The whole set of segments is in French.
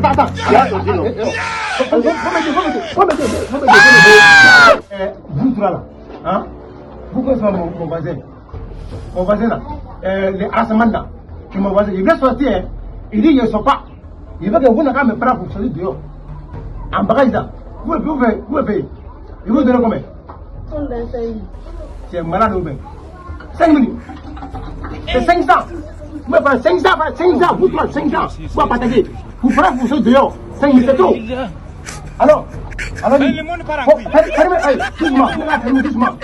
attends. Vous trois là, hein? Vous connaissez mon voisin? Mon voisin là, les Asman là, qui mon voisin, il veut sortir, il dit il ne sort pas. Il veut que vous n'ayez pas me prendre pour sortir dehors. En bagage là, vous pouvez. Il vous donne combien? C'est malade ou bien? 5 minutes. C'est 500. Vous pouvez faire 500, vous trois, 500. Vous partagez. Vous ferez pour sortir dehors. 5 minutes, c'est tout. Alors, le monde part en couille. Fermez doucement.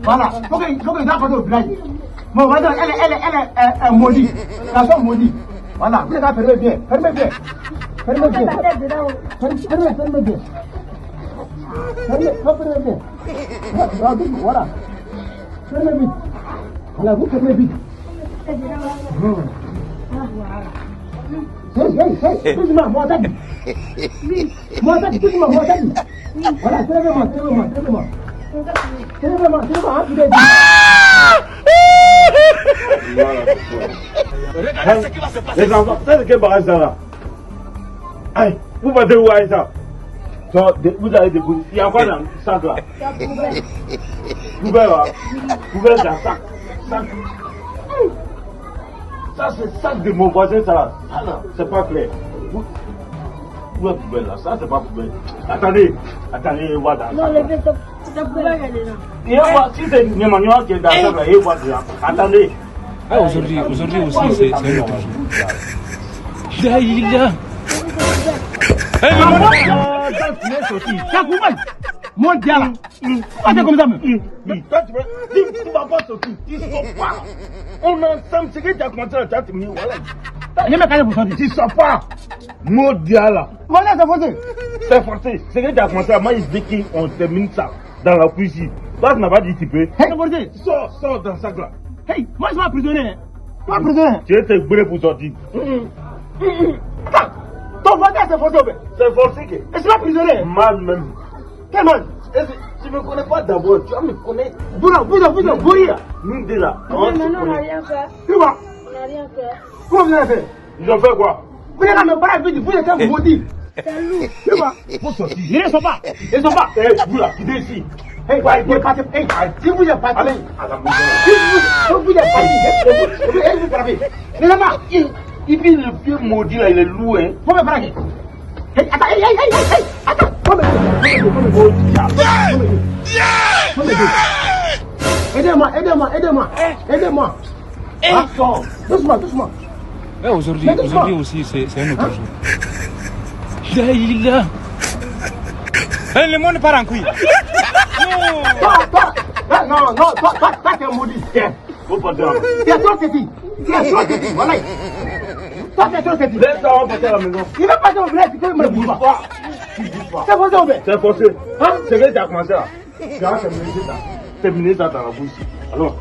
Voilà. Faut que les gens fassent au village. Mon voisin, elle est maudite. La soeur maudite. Voilà. Vous les gars, fermez bien. Fermez bien. Fermez bien. Voilà. Fermez vite. Voilà, vous fermez vite. Hey, doucement, moi t'as dit. Doucement. Voilà, servez-moi. Les enfants, c'est quel barrage ça là? Aïe, vous partez où avec ça? Vous allez déposer. Il y a quoi dans le sac là? Poubelle là? Poubelle dans le sac. Ça c'est sac de mon voisin ça là. Ah non, c'est pas clair. Où est poubelle là? Ça c'est pas poubelle. Attendez, voilà. Non, le fait ça poubelle elle est là. Et voir si c'est Niamaniwa qui est dans le sac là, et voir déjà. Attendez. Aujourd'hui aussi, c'est un autre jour. Il a. Mon diable. Pas comme ça, Tu vas pas sortir. Tu sors pas. On est ensemble. C'est que tu as commencé à te dire. Tu sors pas. Mon diable. Voilà, c'est forcé. C'est forcé. C'est que tu as commencé à m'expliquer qu'on termine ça dans la cuisine. Toi, tu n'as pas dit tu peux. C'est forcé. Sors dans ce sac là. Hey, moi je suis pas prisonnier. Pas prisonnier. Tu es te brûler pour sortir. Attends. Ton voisin c'est forcé. C'est forcé que. Et c'est pas prisonnier. Mal même. Quel mal? Tu ne me connais pas d'abord, tu vas me connaître. Vous là. Nous deux là. Non, on n'a rien fait. Tu vois? On n'a rien fait. Comment vous avez fait? Ils ont fait quoi? Vous n'avez même pas vu, vous êtes maudit. C'est loup. Tu vois? Faut sortir. Ils ne sont pas. Vous là, quittez ici. Si vous êtes parti, si vous êtes parti, vous frappez. Mais là-bas, il vit le vieux maudit là, il est lourd, hein. faut me fraguer. Attends. Aidez-moi. Doucement. Aujourd'hui aussi, c'est un autre jour. Il a. Le monde part en couille. Toi, tu es maudit. Faut pas dire. Tu es trop petit. Voilà. Toi, tu es trop petit. Laisse ça, on va partir à la maison. Il va passer au village, tu peux me le Bouge dire. pas. C'est forcé au village. C'est forcé. C'est que tu as commencé là. Tu as terminé ça dans la bouche. Alors.